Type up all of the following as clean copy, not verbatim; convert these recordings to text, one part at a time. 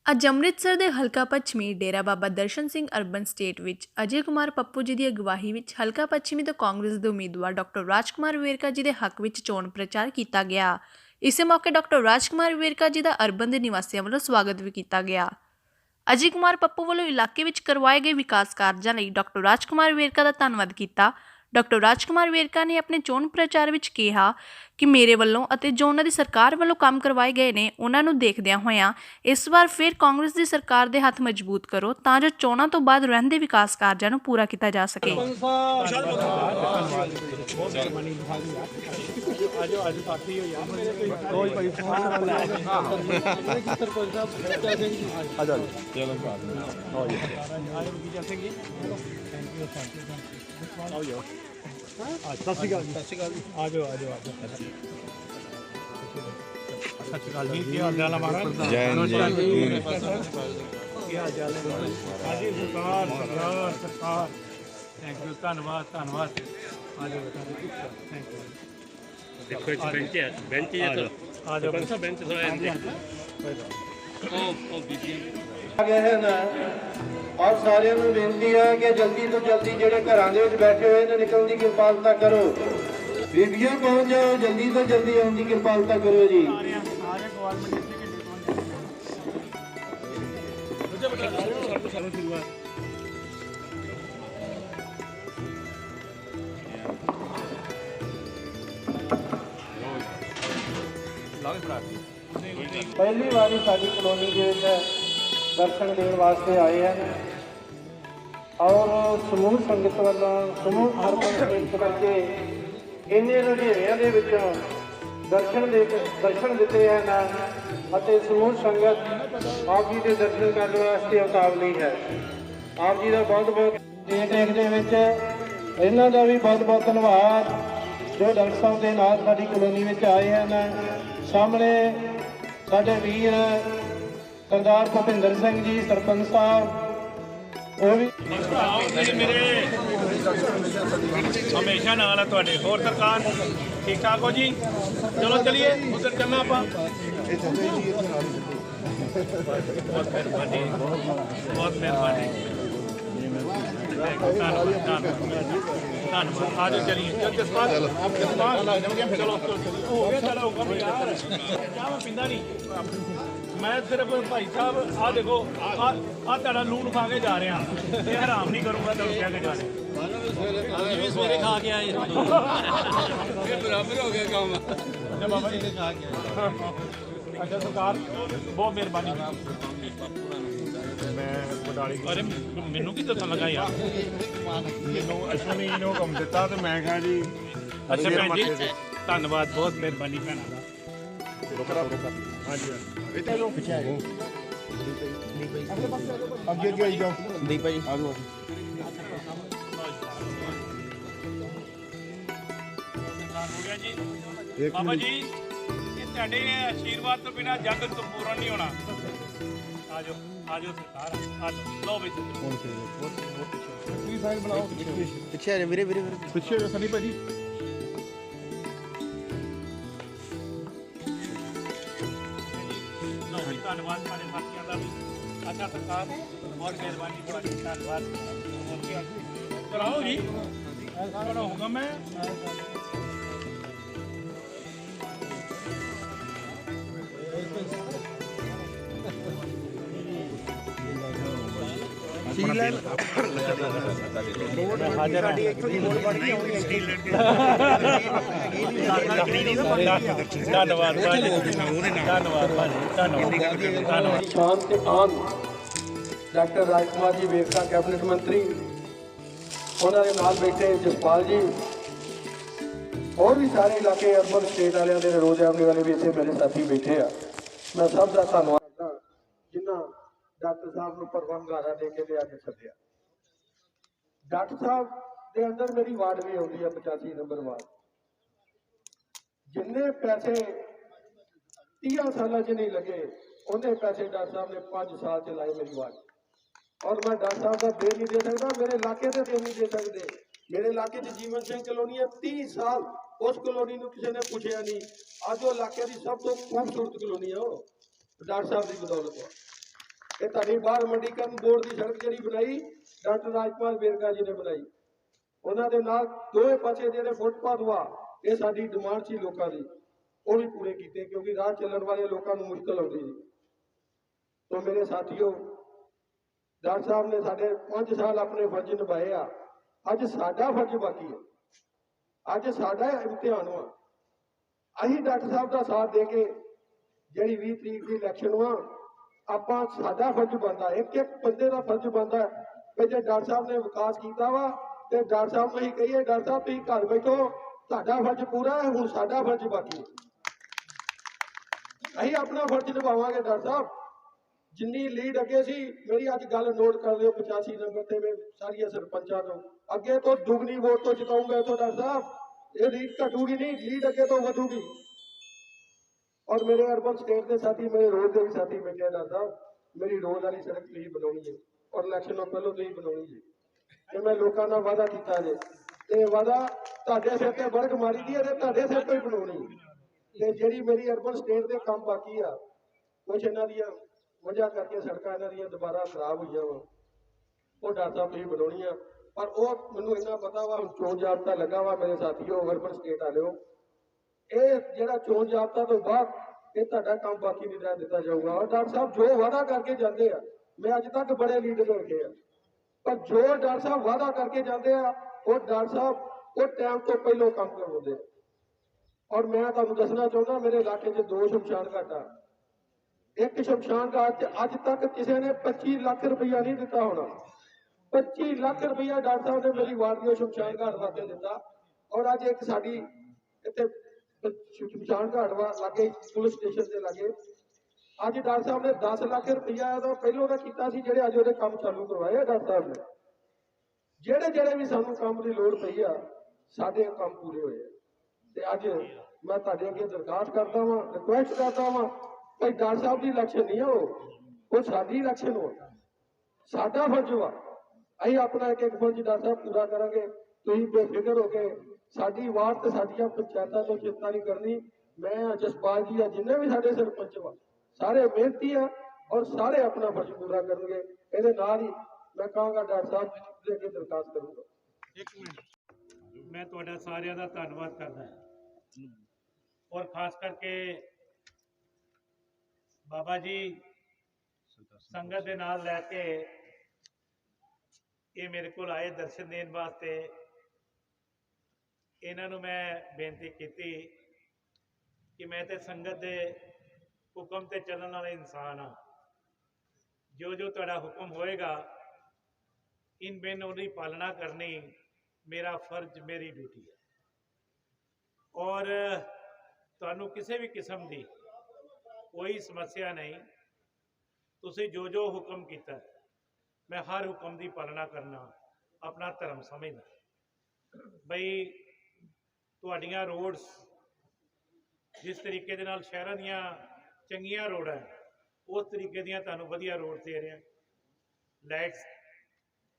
ਅੱਜ ਅੰਮ੍ਰਿਤਸਰ ਦੇ ਹਲਕਾ ਪੱਛਮੀ ਡੇਰਾ ਬਾਬਾ ਦਰਸ਼ਨ ਸਿੰਘ ਅਰਬਨ ਸਟੇਟ ਵਿੱਚ ਅਜੇ ਕੁਮਾਰ ਪੱਪੂ ਜੀ ਦੀ ਅਗਵਾਈ ਵਿੱਚ ਹਲਕਾ ਪੱਛਮੀ ਤੋਂ ਕਾਂਗਰਸ ਦੇ ਉਮੀਦਵਾਰ ਡਾਕਟਰ ਰਾਜਕੁਮਾਰ ਵੇਰਕਾ ਜੀ ਦੇ ਹੱਕ ਵਿੱਚ ਚੋਣ ਪ੍ਰਚਾਰ ਕੀਤਾ ਗਿਆ। ਇਸੇ ਮੌਕੇ ਡਾਕਟਰ ਰਾਜਕੁਮਾਰ ਵੇਰਕਾ ਜੀ ਦਾ ਅਰਬਨ ਦੇ ਨਿਵਾਸੀਆਂ ਵੱਲੋਂ ਸਵਾਗਤ ਵੀ ਕੀਤਾ ਗਿਆ। ਅਜੇ ਕੁਮਾਰ ਪੱਪੂ ਵੱਲੋਂ ਇਲਾਕੇ ਵਿੱਚ ਕਰਵਾਏ ਗਏ ਵਿਕਾਸ ਕਾਰਜਾਂ ਲਈ ਡਾਕਟਰ ਰਾਜਕੁਮਾਰ ਵੇਰਕਾ ਦਾ ਧੰਨਵਾਦ ਕੀਤਾ। ਡਾਕਟਰ ਰਾਜਕੁਮਾਰ ਵੇਰਕਾ ਨੇ ਆਪਣੇ ਚੋਣ ਪ੍ਰਚਾਰ ਵਿੱਚ ਕਿਹਾ ਕਿ ਮੇਰੇ ਵੱਲੋਂ ਅਤੇ ਜੋ ਉਹਨਾਂ ਦੀ ਸਰਕਾਰ ਵੱਲੋਂ ਕੰਮ ਕਰਵਾਏ ਗਏ ਨੇ ਉਹਨਾਂ ਨੂੰ ਦੇਖਦਿਆਂ ਹੋਇਆਂ ਇਸ ਵਾਰ ਫਿਰ ਕਾਂਗਰਸ ਦੀ ਸਰਕਾਰ ਦੇ ਹੱਥ ਮਜ਼ਬੂਤ ਕਰੋ ਤਾਂ ਜੋ ਚੋਣਾਂ ਤੋਂ ਬਾਅਦ ਰਹਿੰਦੇ ਵਿਕਾਸ ਕਾਰਜਾਂ ਨੂੰ ਪੂਰਾ ਕੀਤਾ ਜਾ ਸਕੇ। और सारिਆਂ ਨੂੰ ਬੇਨਤੀ ਹੈ ਕਿ ਜਲਦੀ ਤੋਂ ਜਲਦੀ ਜਿਹੜੇ ਘਰਾਂ ਦੇ ਵਿੱਚ ਬੈਠੇ ਹੋਏ ਨੇ ਨਿਕਲਣ ਦੀ ਕਿਰਪਾਲਤਾ ਕਰੋ। ਬੀਬੀਆਂ ਪਹੁੰਚ ਜਾਓ, ਜਲਦੀ ਤੋਂ ਜਲਦੀ ਆਉਣ ਦੀ ਕਿਰਪਾਲਤਾ ਕਰੋ ਜੀ। ਪਹਿਲੀ ਵਾਰੀ ਸਾਡੀ ਕਲੋਨੀ ਦੇ ਵਿੱਚ ਦਰਸ਼ਨ ਦੇਣ ਵਾਸਤੇ ਆਏ ਹਨ ਔਰ ਸਮੂਹ ਸੰਗਤ ਵੱਲੋਂ ਸਮੂਹ ਅਰਬਨ ਸਟੇਟ ਕਰਕੇ ਇੰਨੇ ਲੁਧਿਆਣਿਆਂ ਦੇ ਵਿੱਚੋਂ ਦਰਸ਼ਨ ਦਿੱਤੇ ਹਨ ਅਤੇ ਸਮੂਹ ਸੰਗਤ ਆਪ ਜੀ ਦੇ ਦਰਸ਼ਨ ਕਰਨ ਵਾਸਤੇ ਉਤਾਵਲੀ ਹੈ। ਆਪ ਜੀ ਦਾ ਬਹੁਤ ਬਹੁਤ ਦੇਖ ਦੇ ਵਿੱਚ ਇਹਨਾਂ ਦਾ ਵੀ ਬਹੁਤ ਬਹੁਤ ਧੰਨਵਾਦ ਜੋ ਡਾਕਟਰ ਸਾਹਿਬ ਦੇ ਨਾਲ ਸਾਡੀ ਕਲੋਨੀ ਵਿੱਚ ਆਏ ਹਨ। ਸਾਹਮਣੇ ਸਾਡੇ ਵੀਰ सरदार भुपिंदर सिंह जी सरपंच साहब वो भी हमेशा नाल है तुहाडे। होर सरकार ठीक ठाक हो जी? चलो चलिए उधर चलना आप। बहुत मेहरबानी, बहुत मेहरबानी, धन्यवाद। आज चलिए जसपाल चलो हो गया चलो क्या पींदा नहीं मैं सिर्फ भाई साहब आ देखो आ तेरा लून खा के जा रहे हैं, ये हराम नहीं करूंगा तो कह के जा रहे सवेरे खा के आए बराबर हो गया काम बाबा जी खा के। अच्छा सरकार बहुत मेहरबानी। मैं बटाली अरे मैनू की दसन लगा यार मैनू अश्वनी ने हुक्म दिता तो मैं कहा जी। अच्छा भैन जी धन्यवाद, बहुत मेहरबानी भैन का। हाँ जी ਅੱਗੇ ਅੱਗੇ ਆਈ ਜਾਓ ਦੀਪਾ ਜੀ ਆ ਜਾਓ। बाबा जी ਤੁਹਾਡੇ ਆਸ਼ੀਰਵਾਦ ਤੋਂ ਬਿਨਾ ਜਗ ਸੰਪੂਰਨ ਨਹੀਂ ਹੋਣਾ। ਆਜੋ ਆਜੋ ਸਰਕਾਰ ਆ ਲਓ ਵੀ ਕੀ ਸਾਈਡ ਬਣਾਓ ਪਿੱਛੇ ਆ ਜਾ ਵੀਰੇ ਵੀਰੇ ਪਿੱਛੇ ਜੋ ਸਨੀ ਭਾਜੀ ਧੰਨਵਾਦ ਸਾਡੇ ਸਾਥੀਆਂ ਦਾ ਵੀ। ਅੱਛਾ ਸਰਕਾਰ ਬਹੁਤ ਮਿਹਰਬਾਨੀ, ਤੁਹਾਡੀ ਧੰਨਵਾਦ। ਕਰਾਓ ਜੀ ਕਰਾਓ ਹੁਕਮ ਹੈ। ਧੰਨਵਾਦ शान के आन डॉक्टर राजकुमार जी वेरका कैबिनेट मंत्री उन्होंने नाल बैठे जसपाल जी और भी सारे इलाके अर्बन स्टेट वाले दे रोज एवनी वाले भी इतने मेरे साथी बैठे आ। मैं सब का धन्यवाद करदा जिन्ना डॉक्टर साहब को परवानगारा दे के आके सद्या। डॉक्टर साहब के अंदर मेरी वार्ड भी आती है 85 नंबर वार्ड। जिन्ने पैसे 30 साल च नहीं लगे उन्हें पैसे डॉक्टर साहब ने 5 साल च लाए मेरी वार्ड। और मैं डॉक्टर साहब का दे नहीं दे सकता, मेरे इलाके से दे नहीं दे सकते। मेरे इलाके च जीवन सिंह कलोनी है 30 साल उस कलोनी को किसी ने पूछा नहीं। अज वो इलाके की सब तो खूबसूरत कलोनी है वो डॉक्टर साहब की बदौलत है। ਇਹ ਤੁਹਾਡੀ ਬਾਹਰ ਮੰਡੀਕਰਨ ਬੋਰਡ ਦੀ ਸੜਕ ਜਿਹੜੀ ਬਣਾਈ ਡਾਕਟਰ ਰਾਜਕੁਮਾਰ ਵੇਰਕਾ ਜੀ ਨੇ ਬਣਾਈ। ਉਹਨਾਂ ਦੇ ਨਾਲ ਦੋਵੇਂ ਪਾਸੇ ਜਿਹੜੇ ਫੁੱਟਪਾਥ ਵਾ ਇਹ ਸਾਡੀ ਡਿਮਾਂਡ ਸੀ ਲੋਕਾਂ ਦੀ, ਉਹ ਵੀ ਪੂਰੇ ਕੀਤੇ ਕਿਉਂਕਿ ਰਾਹ ਚੱਲਣ ਵਾਲੇ ਲੋਕਾਂ ਨੂੰ ਮੁਸ਼ਕਲ ਆਉਂਦੀ ਸੀ। तो मेरे साथियों, डॉक्टर साहब ने साढ़े 5 साल अपने फर्ज निभाए आ, अज साडा फर्ज बाकी है, अज साडा इम्तिहान हुआ। अही डॉक्टर साहब का साथ दे के जी 20 तरीक की इलैक्शन हुआ आप साडा फर्ज बनता, एक एक बंदे का फर्ज बनता है कि जो डॉक्टर साहब ने विकास किया वा तो डॉक्टर साहब को ही कहिए डॉक्टर साहब तुम घर बैठो, साडा फर्ज पूरा है, हुण साडा फर्ज बाकी है। अही अपना फर्ज निभावांगे डॉक्टर साहब। जिन्नी लीड अगे सी मेरी अज गल नोट कर लियो 85 नंबर से मैं सारिया सरपंचा तो अगे तो दुगनी वोट तो जिताऊंगा तो डॉक्टर साहब, ये लीड घटूगी नहीं, लीड अगे तो वधूगी। और मेरे अर्बन स्टेट के साथी, मेरे रोड के भी साथी बैठे डॉक्टर साहब, मेरी रोड वाली सड़क तुम बनानी है और इलैक्शन तो पहलों तुम बनानी है। तो मैं लोगों का वादा किया जे, ते वादा तुहाडे सिर ते बड़क मारी दी है ते तुहाडे सिर तो ही बनानी। ते जिहड़ी मेरी अर्बन स्टेट के काम बाकी आ कुछ इन्हां दी वजह करके सड़कां इन्हां दी दोबारा खराब हुई वा, वो डॉक्टर साहब तुसीं बनाउणी आ। पर वो मैनूं इन्ना पता वा, हुण चोण जाबता लगा वा मेरे साथियों अर्बन स्टेट वालिओ, ये जिहड़ा चोण जाबता तो बाद ये तुहाडा काम बाकी नहीं रह दिता जाऊगा। और डॉक्टर साहब जो वादा करके जाते हैं, मैं अज तक बड़े लीडर रखे हैं, पर जो डॉक्टर साहब वादा करके जाते हैं वो डॉक्टर साहब वो टाइम तो पहलों काम करवाते। और मैं तुहानूं दसना चाहुंदा मेरे इलाके च 2 शमशान घाट आ, एक शमशान घाट अज तक किसी ने 25 लाख रुपया नहीं दिता होना। 25 लाख रुपया डॉक्टर साहब ने मेरी वार्ड के शमशान घाट वास्ते दिता। और अज एक साडी इत्थे शमशान घाट वा लागे पुलिस स्टेशन के लागे, अज डॉक्टर साहब ने 10 लाख रुपया तो पहलों का किया सी, जिहड़े अज उहदे काम चालू करवाए डॉक्टर साहब ने। जिहड़े जिहड़े भी सानूं काम की लोड़ पई आ साडे काम पूरे होए। ते अज मैं तुहाडे अगे दरखास्त करदा वां, रिक्वेस्ट करदा वां, भाई डॉक्टर साहब की इलैक्शन नहीं हो, वो साडी इलैक्शन हो, साडा फर्ज वा। असीं अपना एक एक फर्ज डॉक्टर साहब पूरा करांगे। तुसीं बेफिक्र हो के साडी वार्ड ते साडीआं पंचायतां तो चिंता नहीं करनी। मैं जसपाल जी जिन्ने भी साडे सरपंच वा सारे मेहनती है और सारे अपना फर्ज पूरा करेंगे। इहदे नाल ही मैं कहांगा डॉक्टर साहब दे अगे दरखास्त करूंगा। एक मिनट, मैं तुहाडा सारिਆਂ ਦਾ ਧੰਨਵਾਦ करदा और खास करके बाबा जी संगत के नाल लैके ये मेरे को आए दर्शन देने वास्ते। इन्हों मैं बेनती की कि मैं तो संगत के हुक्म से चलने वाला इंसान हाँ, जो जो तुहाडा हुक्म होएगा इन बिन उहदी पालना करनी मेरा फर्ज, मेरी ड्यूटी है। और तुहानू किसी भी किस्म की कोई समस्या नहीं, तुसी जो जो हुक्म किया मैं हर हुक्म की पालना करना अपना धर्म समझना। बई तुहाडियां रोड्स जिस तरीके दे नाल शहरां दियां चंगियां रोड है उस तरीके दियां तुहानू वधिया रोड दे रहे हैं, लाइट्स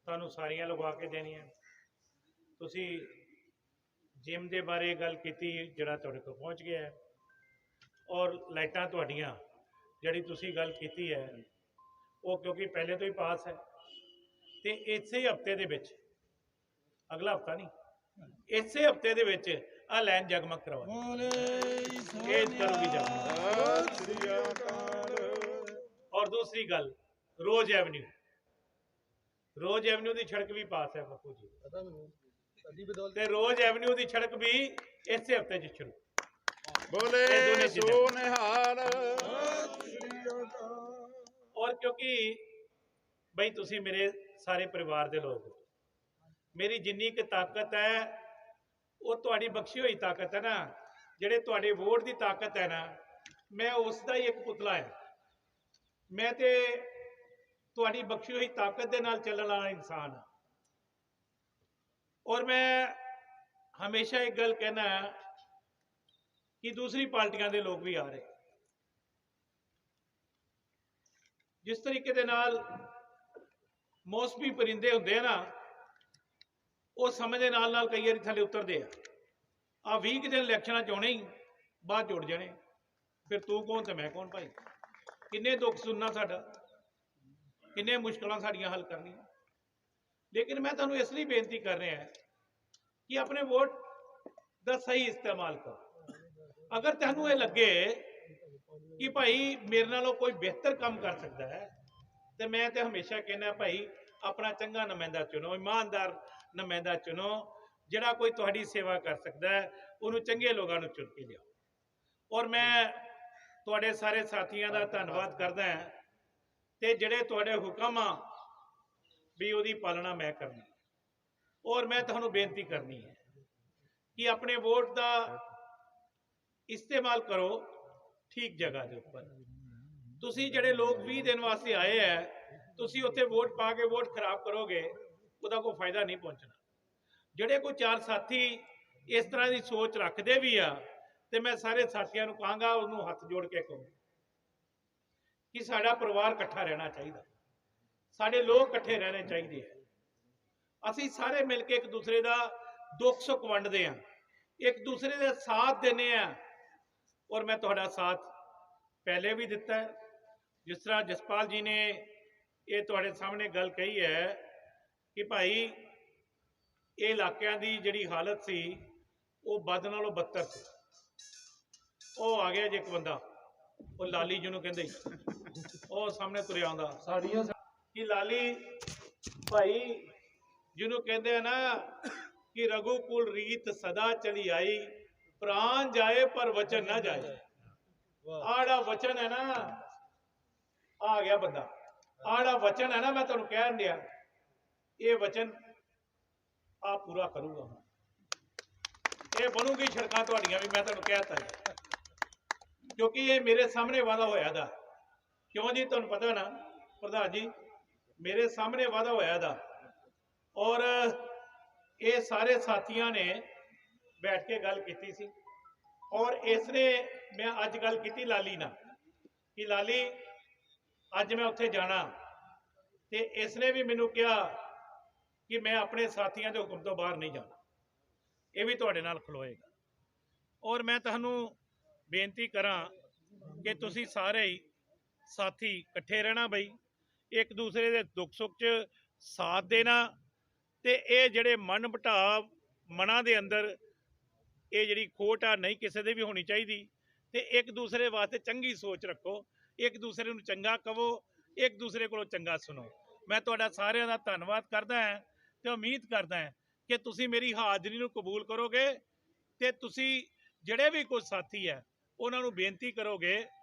तुहानू सारियां लगा के देनियां। तुसी जिम के बारे गल की जिहड़ा तुहाडे कोल पहुँच गया है, और लाइटां तुहाडियां जिहड़ी तुसी गल की है वो क्योंकि पहले तो ही पास है, तो इसे हफ्ते दे विच, अगला हफ्ता नहीं, इसे हफ्ते दे विच आ लाइन जगमग करवा करूगी जगमग। और दूसरी गल रोज एवेन्यू, रोज एवेन्यू की सड़क भी पास है बापू जी, ते रोज एवेन्यू की सड़क भी इसे हफ्ते च शुरू। बोले सोनिहाल। और क्योंकि बई तुसी मेरे सारे परिवार के लोग हो, मेरी जिन्नी क ताकत है वो तुहाडी बख्शी हुई ताकत है ना, जिहड़े तुहाडे वोट की ताकत है ना, मैं उसका ही एक पुतला है। मैं ते तुहाडी बख्शी हुई ताकत दे नाल चलण वाला इंसान हाँ। और मैं हमेशा एक गल कहना कि दूसरी पार्टियां के लोग भी आ रहे, जिस तरीके दे नाल मौसमी परिंदे होंदे ना, वो समय के नाल कई बार थले उतरते आ 20 दिन इलैक्शन आने ही बाद जुड़ जाने, फिर तू कौन तो मैं कौन भाई, किन्ने दुख सुनना साडा। ਕਿੰਨੇ ਮੁਸ਼ਕਲਾਂ ਸਾਡੀਆਂ ਹੱਲ ਕਰਨੀਆਂ। ਲੇਕਿਨ ਮੈਂ ਤੁਹਾਨੂੰ ਇਸ ਲਈ ਬੇਨਤੀ ਕਰ ਰਿਹਾ ਕਿ ਆਪਣੇ ਵੋਟ ਦਾ ਸਹੀ ਇਸਤੇਮਾਲ ਕਰੋ। ਅਗਰ ਤੁਹਾਨੂੰ ਇਹ ਲੱਗੇ ਕਿ ਭਾਈ ਮੇਰੇ ਨਾਲੋਂ ਕੋਈ ਬਿਹਤਰ ਕੰਮ ਕਰ ਸਕਦਾ ਹੈ ਤੇ ਮੈਂ ਤੇ ਹਮੇਸ਼ਾ ਕਹਿੰਦਾ ਭਾਈ ਆਪਣਾ ਚੰਗਾ ਨੁਮਾਇੰਦਾ ਚੁਣੋ, ਇਮਾਨਦਾਰ ਨੁਮਾਇੰਦਾ ਚੁਣੋ, ਜਿਹੜਾ ਕੋਈ ਤੁਹਾਡੀ ਸੇਵਾ ਕਰ ਸਕਦਾ ਹੈ ਉਹਨੂੰ ਚੰਗੇ ਲੋਕਾਂ ਨੂੰ ਚੁਣ ਕੇ ਲਿਆਓ। ਔਰ ਮੈਂ ਤੁਹਾਡੇ ਸਾਰੇ ਸਾਥੀਆਂ ਦਾ ਧੰਨਵਾਦ ਕਰਦਾ ਹਾਂ ਤੇ ਜਿਹੜੇ ਤੁਹਾਡੇ ਹੁਕਮ ਆ ਵੀ ਉਹਦੀ ਪਾਲਣਾ ਮੈਂ ਕਰਨੀ। ਔਰ ਮੈਂ ਤੁਹਾਨੂੰ ਬੇਨਤੀ ਕਰਨੀ ਹੈ ਕਿ ਆਪਣੇ ਵੋਟ ਦਾ ਇਸਤੇਮਾਲ ਕਰੋ ਠੀਕ ਜਗ੍ਹਾ ਦੇ ਉੱਪਰ। ਤੁਸੀਂ ਜਿਹੜੇ ਲੋਕ 20 ਦਿਨ ਵਾਸਤੇ ਆਏ ਹੈ, ਤੁਸੀਂ ਉੱਥੇ ਵੋਟ ਪਾ ਕੇ ਵੋਟ ਖਰਾਬ ਕਰੋਗੇ, ਉਹਦਾ ਕੋਈ ਫਾਇਦਾ ਨਹੀਂ ਪਹੁੰਚਣਾ। ਜਿਹੜੇ ਕੋਈ 4 ਸਾਥੀ ਇਸ ਤਰ੍ਹਾਂ ਦੀ ਸੋਚ ਰੱਖਦੇ ਵੀ ਆ ਤੇ ਮੈਂ ਸਾਰੇ ਸਾਥੀਆਂ ਨੂੰ ਕਹਾਂਗਾ, ਉਹਨੂੰ ਹੱਥ ਜੋੜ ਕੇ ਕਹੋ ਕਿ ਸਾਡਾ ਪਰਿਵਾਰ ਇਕੱਠਾ ਰਹਿਣਾ ਚਾਹੀਦਾ, ਸਾਡੇ ਲੋਕ ਇਕੱਠੇ ਰਹਿਣੇ ਚਾਹੀਦੇ ਆ। ਅਸੀਂ ਸਾਰੇ ਮਿਲ ਕੇ ਇੱਕ ਦੂਸਰੇ ਦਾ ਦੁੱਖ ਸੁੱਖ ਵੰਡਦੇ ਹਾਂ, ਇੱਕ ਦੂਸਰੇ ਦਾ ਸਾਥ ਦਿੰਦੇ ਹਾਂ। ਔਰ ਮੈਂ ਤੁਹਾਡਾ ਸਾਥ ਪਹਿਲੇ ਵੀ ਦਿੱਤਾ ਹੈ। ਜਿਸ ਤਰ੍ਹਾਂ ਜਸਪਾਲ ਜੀ ਨੇ ਇਹ ਤੁਹਾਡੇ ਸਾਹਮਣੇ ਗੱਲ ਕਹੀ ਹੈ ਕਿ ਭਾਈ ਇਹ ਇਲਾਕਿਆਂ ਦੀ ਜਿਹੜੀ ਹਾਲਤ ਸੀ ਉਹ ਬਦ ਨਾਲੋਂ ਬੱਤਰ ਸੀ। ਉਹ ਆ ਗਿਆ ਜੇ ਇੱਕ ਬੰਦਾ, ਉਹ ਲਾਲੀ ਜਿਹਨੂੰ ਕਹਿੰਦੇ, ਉਹ ਸਾਹਮਣੇ ਤੁਰਿਆ ਆਉਂਦਾ ਸਾਡੀਆਂ ਕਿ ਲਾਲੀ ਭਾਈ ਜਿਹਨੂੰ ਕਹਿੰਦੇ ਆ ਨਾ ਕਿ ਰਘੂਕੁਲ ਰੀਤ ਸਦਾ ਚਲੀ ਆਈ, ਪ੍ਰਾਣ ਜਾਏ ਪਰ ਵਚਨ ਨਾ ਜਾਏ। ਆੜਾ ਵਚਨ ਹੈ ਨਾ, ਆ ਗਿਆ ਬੰਦਾ, ਆੜਾ ਵਚਨ ਹੈ ਨਾ, ਮੈਂ ਤੁਹਾਨੂੰ ਕਹਿਣ ਦਿਆ ਇਹ ਵਚਨ ਆ ਪੂਰਾ ਕਰੂਗਾ। ਇਹ ਬਣੂਗੀ ਸੜਕਾਂ ਤੁਹਾਡੀਆਂ ਵੀ, ਮੈਂ ਤੁਹਾਨੂੰ ਕਹਿਤਾ ਹੈ, ਕਿਉਂਕਿ ਇਹ ਮੇਰੇ ਸਾਹਮਣੇ ਵਾਦਾ ਹੋਇਆ ਦਾ। ਕਿਉਂ ਜੀ? ਤੁਹਾਨੂੰ ਪਤਾ ਨਾ ਪ੍ਰਧਾਨ ਜੀ, ਮੇਰੇ ਸਾਹਮਣੇ ਵਾਦਾ ਹੋਇਆ ਦਾ। ਔਰ ਇਹ ਸਾਰੇ ਸਾਥੀਆਂ ਨੇ ਬੈਠ ਕੇ ਗੱਲ ਕੀਤੀ ਸੀ। ਔਰ ਇਸ ਨੇ ਮੈਂ ਅੱਜ ਗੱਲ ਕੀਤੀ ਲਾਲੀ ਨਾਲ ਕਿ ਲਾਲੀ ਅੱਜ ਮੈਂ ਉੱਥੇ ਜਾਣਾ, ਤੇ ਇਸ ਨੇ ਵੀ ਮੈਨੂੰ ਕਿਹਾ ਕਿ ਮੈਂ ਆਪਣੇ ਸਾਥੀਆਂ ਦੇ ਹੁਕਮ ਤੋਂ ਬਾਹਰ ਨਹੀਂ ਜਾਣਾ, ਇਹ ਵੀ ਤੁਹਾਡੇ ਨਾਲ ਖਲੋਏਗਾ। ਔਰ ਮੈਂ ਤੁਹਾਨੂੰ ਬੇਨਤੀ ਕਰਾਂ ਕਿ ਤੁਸੀਂ ਸਾਰੇ ਹੀ ਸਾਥੀ ਇਕੱਠੇ ਰਹਿਣਾ ਬਈ, ਇੱਕ ਦੂਸਰੇ ਦੇ ਦੁੱਖ ਸੁੱਖ 'ਚ ਸਾਥ ਦੇਣਾ, ਤੇ ਇਹ ਜਿਹੜੇ ਮਨ ਭਟਾਵ ਮਨਾਂ ਦੇ ਅੰਦਰ ਇਹ ਜਿਹੜੀ ਖੋਟ ਆ ਨਹੀਂ ਕਿਸੇ ਦੇ ਵੀ ਹੋਣੀ ਚਾਹੀਦੀ। ਤੇ ਇੱਕ ਦੂਸਰੇ ਵਾਸਤੇ ਚੰਗੀ ਸੋਚ ਰੱਖੋ, ਇੱਕ ਦੂਸਰੇ ਨੂੰ ਚੰਗਾ ਕਹੋ, ਇੱਕ ਦੂਸਰੇ ਕੋਲੋਂ ਚੰਗਾ ਸੁਣੋ। ਮੈਂ ਤੁਹਾਡਾ ਸਾਰਿਆਂ ਦਾ ਧੰਨਵਾਦ ਕਰਦਾ ਹਾਂ ਤੇ ਉਮੀਦ ਕਰਦਾ ਹਾਂ ਕਿ ਤੁਸੀਂ ਮੇਰੀ ਹਾਜ਼ਰੀ ਨੂੰ ਕਬੂਲ ਕਰੋਗੇ ਤੇ ਤੁਸੀਂ ਜਿਹੜੇ ਵੀ ਕੋਈ ਸਾਥੀ ਹੈ ਉਹਨਾਂ ਨੂੰ ਬੇਨਤੀ ਕਰੋਗੇ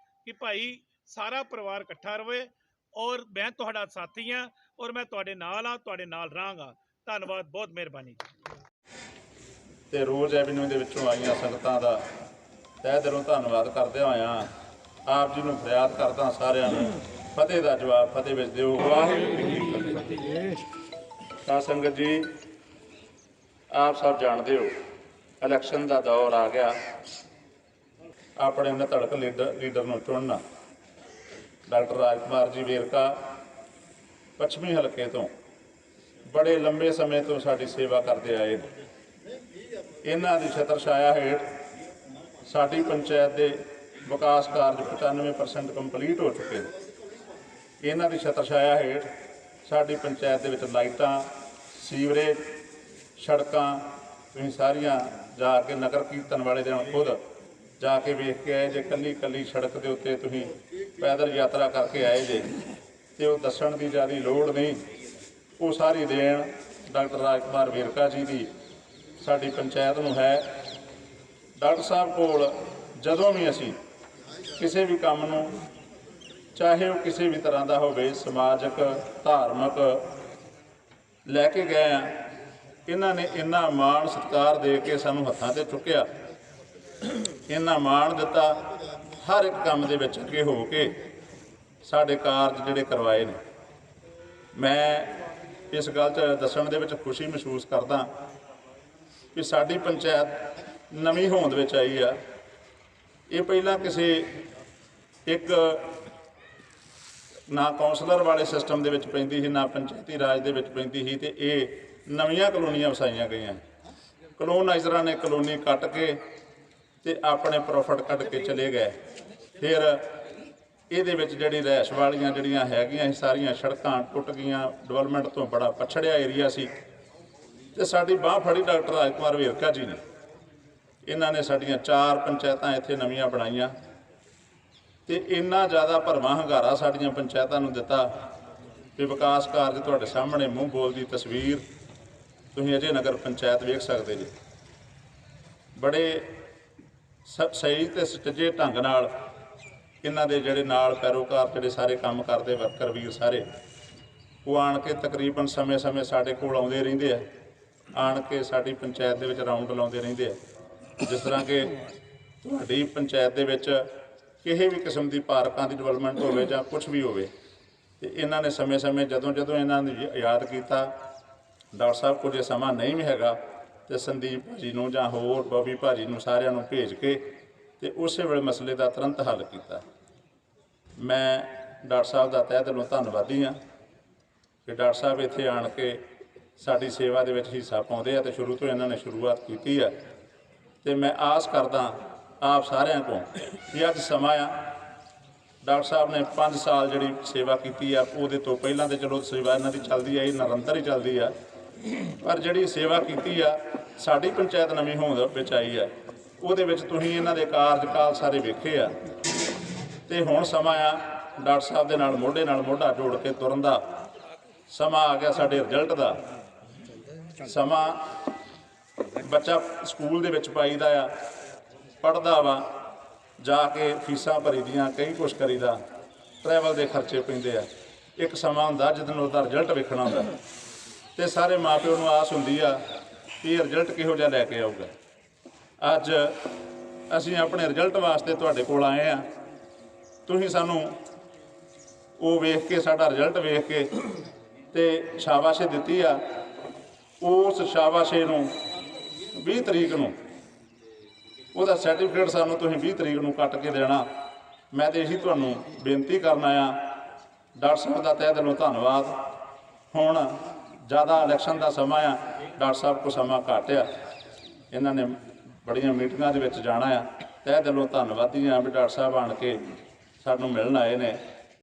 ਕਿ ਭਾਈ ਸਾਰਾ ਪਰਿਵਾਰ ਇਕੱਠਾ ਰਵੇ। ਔਰ ਮੈਂ ਤੁਹਾਡਾ ਸਾਥੀ ਹਾਂ ਔਰ ਮੈਂ ਤੁਹਾਡੇ ਨਾਲ ਆ, ਤੁਹਾਡੇ ਨਾਲ ਰਹਾਂਗਾ। ਧੰਨਵਾਦ, ਬਹੁਤ ਮਿਹਰਬਾਨੀ। ਤੇ ਰੋਜ਼ ਐਵਨਿਊ ਦੇ ਵਿੱਚੋਂ ਆਈਆਂ ਸੰਗਤਾਂ ਦਾ ਤਹਿ ਦਿਲੋਂ ਧੰਨਵਾਦ ਕਰਦਿਆਂ ਹੋਇਆਂ ਆਪ ਜੀ ਨੂੰ ਫਰਿਆਦ ਕਰਦਾ ਸਾਰਿਆਂ ਨੂੰ ਫਤਿਹ ਦਾ ਜਵਾਬ ਫਤਿਹ ਵਿੱਚ ਦਿਓ। ਵਾਹਿਗੁਰੂ ਜੀ ਕੀ ਫਤਿਹ। ਤਾਂ ਸੰਗਤ ਜੀ, ਆਪ ਸਭ ਜਾਣਦੇ ਹੋ ਇਲੈਕਸ਼ਨ ਦਾ ਦੌਰ ਆ ਗਿਆ। ਆਪਣੇ ਨਤੜਕ ਲੀਡਰ ਨੂੰ ਚੁਣਨਾ। ਡਾਕਟਰ ਰਾਜਕੁਮਾਰ ਜੀ ਵੇਰਕਾ ਪੱਛਮੀ ਹਲਕੇ ਤੋਂ ਬੜੇ ਲੰਬੇ ਸਮੇਂ ਤੋਂ ਸਾਡੀ ਸੇਵਾ ਕਰਦੇ ਆਏ ਨੇ। ਇਹਨਾਂ ਦੀ ਛਤਰ ਛਾਇਆ ਹੇਠ ਸਾਡੀ ਪੰਚਾਇਤ ਦੇ ਵਿਕਾਸ ਕਾਰਜ 95% ਕੰਪਲੀਟ ਹੋ ਚੁੱਕੇ ਨੇ। ਇਹਨਾਂ ਦੀ ਛਤਰ ਛਾਇਆ ਹੇਠ ਸਾਡੀ ਪੰਚਾਇਤ ਦੇ ਵਿੱਚ ਲਾਈਟਾਂ, ਸੀਵਰੇਜ, ਸੜਕਾਂ ਤੁਸੀਂ ਸਾਰੀਆਂ ਜਾ ਕੇ ਨਗਰ ਕੀਰਤਨ ਵਾਲੇ ਦਿਨ ਖੁਦ ਜਾ ਕੇ ਵੇਖ ਕੇ ਆਏ ਜੇ। ਕੱਲੀ ਕੱਲੀ ਸੜਕ ਦੇ ਉੱਤੇ ਤੁਸੀਂ ਪੈਦਲ ਯਾਤਰਾ ਕਰਕੇ ਆਏ ਜੇ, ਤੇ ਉਹ ਦੱਸਣ ਦੀ ਜ਼ਿਆਦਾ ਲੋੜ ਨਹੀਂ। ਉਹ ਸਾਰੀ ਦੇਣ ਡਾਕਟਰ ਰਾਜਕੁਮਾਰ ਵੇਰਕਾ ਜੀ ਦੀ ਸਾਡੀ ਪੰਚਾਇਤ ਨੂੰ ਹੈ। ਡਾਕਟਰ ਸਾਹਿਬ ਕੋਲ ਜਦੋਂ ਵੀ ਅਸੀਂ ਕਿਸੇ ਵੀ ਕੰਮ ਨੂੰ, ਚਾਹੇ ਉਹ ਕਿਸੇ ਵੀ ਤਰ੍ਹਾਂ ਦਾ ਹੋਵੇ, ਸਮਾਜਿਕ, ਧਾਰਮਿਕ, ਲੈ ਕੇ ਗਏ ਆ, ਇਹਨਾਂ ਨੇ ਇੰਨਾ ਮਾਣ ਸਤਿਕਾਰ ਦੇ ਕੇ ਸਾਨੂੰ ਹੱਥਾਂ 'ਤੇ ਚੁੱਕਿਆ, ਇੰਨਾ ਮਾਣ ਦਿੱਤਾ। ਹਰ ਇੱਕ ਕੰਮ ਦੇ ਵਿੱਚ ਅੱਗੇ ਹੋ ਕੇ ਸਾਡੇ ਕਾਰਜ ਜਿਹੜੇ ਕਰਵਾਏ ਨੇ। ਮੈਂ ਇਸ ਗੱਲ 'ਚ ਦੱਸਣ ਦੇ ਵਿੱਚ ਖੁਸ਼ੀ ਮਹਿਸੂਸ ਕਰਦਾ ਕਿ ਸਾਡੀ ਪੰਚਾਇਤ ਨਵੀਂ ਹੋਂਦ ਵਿੱਚ ਆਈ ਆ। ਇਹ ਪਹਿਲਾਂ ਕਿਸੇ ਇੱਕ ਨਾ ਕੌਂਸਲਰ ਵਾਲੇ ਸਿਸਟਮ ਦੇ ਵਿੱਚ ਪੈਂਦੀ ਸੀ, ਨਾ ਪੰਚਾਇਤੀ ਰਾਜ ਦੇ ਵਿੱਚ ਪੈਂਦੀ ਸੀ, ਤੇ ਇਹ ਨਵੀਆਂ ਕਲੋਨੀਆਂ ਵਸਾਈਆਂ ਗਈਆਂ। ਕਲੋਨਾਈਜ਼ਰਾਂ ਨੇ ਕਲੋਨੀ ਕੱਟ ਕੇ ਤੇ ਆਪਣੇ ਪ੍ਰੋਫਿਟ ਕੱਢ ਕੇ ਚਲੇ ਗਏ। ਫਿਰ ਇਹਦੇ ਵਿੱਚ ਜਿਹੜੀ ਰਿਹਾਇਸ਼ ਵਾਲੀਆਂ ਜਿਹੜੀਆਂ ਹੈਗੀਆਂ ਸੀ ਸਾਰੀਆਂ ਸੜਕਾਂ ਟੁੱਟ ਗਈਆਂ, ਡਿਵੈਲਪਮੈਂਟ ਤੋਂ ਬੜਾ ਪਛੜਿਆ ਏਰੀਆ ਸੀ। ਤੇ ਸਾਡੀ ਬਾਂਹ ਫੜੀ ਡਾਕਟਰ ਰਾਜਕੁਮਾਰ ਵੇਰਕਾ ਜੀ ਨੇ। ਇਹਨਾਂ ਨੇ ਸਾਡੀਆਂ 4 ਪੰਚਾਇਤਾਂ ਇੱਥੇ ਨਵੀਆਂ ਬਣਾਈਆਂ ਤੇ ਇੰਨਾ ਜ਼ਿਆਦਾ ਭਰਵਾਂ ਹੰਗਾਰਾ ਸਾਡੀਆਂ ਪੰਚਾਇਤਾਂ ਨੂੰ ਦਿੱਤਾ ਕਿ ਵਿਕਾਸ ਕਾਰਜ ਤੁਹਾਡੇ ਸਾਹਮਣੇ ਮੂੰਹ ਬੋਲਦੀ ਤਸਵੀਰ ਤੁਸੀਂ ਅਜੇ ਨਗਰ ਪੰਚਾਇਤ ਵੇਖ ਸਕਦੇ ਜੀ। ਬੜੇ ਸਹੀ ਤੇ ਸੁਚੱਜੇ ਢੰਗ ਨਾਲ ਇਹਨਾਂ ਦੇ ਜਿਹੜੇ ਨਾਲ ਪੈਰੋਕਾਰ ਜਿਹੜੇ ਸਾਰੇ ਕੰਮ ਕਰਦੇ ਵਰਕਰ ਵੀਰ ਸਾਰੇ ਉਹ ਆਣ ਕੇ ਤਕਰੀਬਨ ਸਮੇਂ-ਸਮੇਂ ਸਾਡੇ ਕੋਲ ਆਉਂਦੇ ਰਹਿੰਦੇ ਆ, ਆਣ ਕੇ ਸਾਡੀ ਪੰਚਾਇਤ ਦੇ ਵਿੱਚ ਰਾਊਂਡ ਲਾਉਂਦੇ ਰਹਿੰਦੇ ਆ। ਜਿਸ ਤਰ੍ਹਾਂ ਕਿ ਤੁਹਾਡੀ ਪੰਚਾਇਤ ਦੇ ਵਿੱਚ ਕਿਸੇ ਵੀ ਕਿਸਮ ਦੀ ਪਾਰਕਾਂ ਦੀ ਡਿਵੈਲਪਮੈਂਟ ਹੋਵੇ ਜਾਂ ਕੁਝ ਵੀ ਹੋਵੇ ਤੇ ਇਹਨਾਂ ਨੇ ਸਮੇਂ-ਸਮੇਂ ਜਦੋਂ ਇਹਨਾਂ ਨੂੰ ਯਾਦ ਕੀਤਾ, ਡਾਕਟਰ ਸਾਹਿਬ ਕੁਝ ਸਮਾਂ ਨਹੀਂ ਵੀ ਹੈਗਾ ਤੇ ਸੰਦੀਪ ਭਾਜੀ ਨੂੰ ਜਾਂ ਹੋਰ ਬੋਬੀ ਭਾਜੀ ਨੂੰ ਸਾਰਿਆਂ ਨੂੰ ਭੇਜ ਕੇ ਤੇ ਉਸੇ ਵੇਲੇ ਮਸਲੇ ਦਾ ਤੁਰੰਤ ਹੱਲ ਕੀਤਾ। ਮੈਂ ਡਾਕਟਰ ਸਾਹਿਬ ਦਾ ਤਹਿ ਦਿਲੋਂ ਧੰਨਵਾਦੀ ਹਾਂ ਕਿ ਡਾਕਟਰ ਸਾਹਿਬ ਇੱਥੇ ਆਣ ਕੇ ਸਾਡੀ ਸੇਵਾ ਦੇ ਵਿੱਚ ਹਿੱਸਾ ਪਾਉਂਦੇ ਆ ਤੇ ਸ਼ੁਰੂ ਤੋਂ ਇਹਨਾਂ ਨੇ ਸ਼ੁਰੂਆਤ ਕੀਤੀ ਆ ਤੇ ਮੈਂ ਆਸ ਕਰਦਾ ਆਪ ਸਾਰਿਆਂ ਕੋਲ ਕਿ ਅੱਜ ਸਮਾਂ ਆ। ਡਾਕਟਰ ਸਾਹਿਬ ਨੇ 5 ਸਾਲ ਜਿਹੜੀ ਸੇਵਾ ਕੀਤੀ ਆ, ਉਹਦੇ ਤੋਂ ਪਹਿਲਾਂ ਤੇ ਚਲੋ ਸੇਵਾ ਇਹਨਾਂ ਦੀ ਚੱਲਦੀ ਆ, ਇਹ ਨਿਰੰਤਰ ਹੀ ਚੱਲਦੀ ਆ, ਪਰ ਜਿਹੜੀ ਸੇਵਾ ਕੀਤੀ ਆ ਸਾਡੀ ਪੰਚਾਇਤ ਨਵੀਂ ਹੋਂਦ ਵਿੱਚ ਆਈ ਆ, ਉਹਦੇ ਵਿੱਚ ਤੁਸੀਂ ਇਹਨਾਂ ਦੇ ਕਾਰਜਕਾਲ ਸਾਰੇ ਵੇਖੇ ਆ ਤੇ ਹੁਣ ਸਮਾਂ ਆ ਡਾਕਟਰ ਸਾਹਿਬ ਦੇ ਨਾਲ ਮੋਢਾ ਜੋੜ ਕੇ ਤੁਰਨ ਦਾ ਸਮਾਂ ਆ ਗਿਆ। ਸਾਡੇ ਰਿਜ਼ਲਟ ਦਾ ਸਮਾਂ, ਬੱਚਾ ਸਕੂਲ ਦੇ ਵਿੱਚ ਪਾਈਦਾ ਆ, ਪੜ੍ਹਦਾ ਵਾ, ਜਾ ਕੇ ਫੀਸਾਂ ਭਰੀਦੀਆਂ, ਕਈ ਕੁਛ ਕਰੀਦਾ, ਟਰੈਵਲ ਦੇ ਖਰਚੇ ਪੈਂਦੇ ਆ। ਇੱਕ ਸਮਾਂ ਹੁੰਦਾ ਜਦੋਂ ਉਹਦਾ ਰਿਜ਼ਲਟ ਵੇਖਣਾ ਹੁੰਦਾ ਤੇ ਸਾਰੇ ਮਾਪਿਓ ਨੂੰ ਆਸ ਹੁੰਦੀ ਆ ਕਿ ਇਹ ਰਿਜ਼ਲਟ ਕਿਹੋ ਜਿਹਾ ਲੈ ਕੇ ਆਊਗਾ। ਅੱਜ ਅਸੀਂ ਆਪਣੇ ਰਿਜ਼ਲਟ ਵਾਸਤੇ ਤੁਹਾਡੇ ਕੋਲ ਆਏ ਆ। ਤੁਸੀਂ ਸਾਨੂੰ ਉਹ ਵੇਖ ਕੇ, ਸਾਡਾ ਰਿਜ਼ਲਟ ਵੇਖ ਕੇ ਤੇ ਸ਼ਾਬਾਸ਼ੀ ਦਿੱਤੀ ਆ। ਉਸ ਸ਼ਾਬਾਸ਼ੀ ਨੂੰ 20 ਤਰੀਕ ਨੂੰ ਉਹਦਾ ਸਰਟੀਫਿਕੇਟ ਸਾਨੂੰ ਤੁਸੀਂ 20 ਤਰੀਕ ਨੂੰ ਕੱਟ ਕੇ ਦੇਣਾ। ਮੈਂ ਤਾਂ ਇਹੀ ਤੁਹਾਨੂੰ ਬੇਨਤੀ ਕਰਨਾ ਆ। ਡਾਕਟਰ ਸਾਹਿਬ ਦਾ ਤਹਿ ਦਿਲੋਂ ਧੰਨਵਾਦ। ਹੁਣ ਜ਼ਿਆਦਾ ਇਲੈਕਸ਼ਨ ਦਾ ਸਮਾਂ ਆ, ਡਾਕਟਰ ਸਾਹਿਬ ਕੋਲ ਸਮਾਂ ਘੱਟ ਆ, ਇਹਨਾਂ ਨੇ ਬੜੀਆਂ ਮੀਟਿੰਗਾਂ ਦੇ ਵਿੱਚ ਜਾਣਾ ਆ। ਤਹਿ ਦਿਲੋਂ ਧੰਨਵਾਦੀ ਆ ਵੀ ਡਾਕਟਰ ਸਾਹਿਬ ਆਣ ਕੇ ਸਾਨੂੰ ਮਿਲਣ ਆਏ ਨੇ।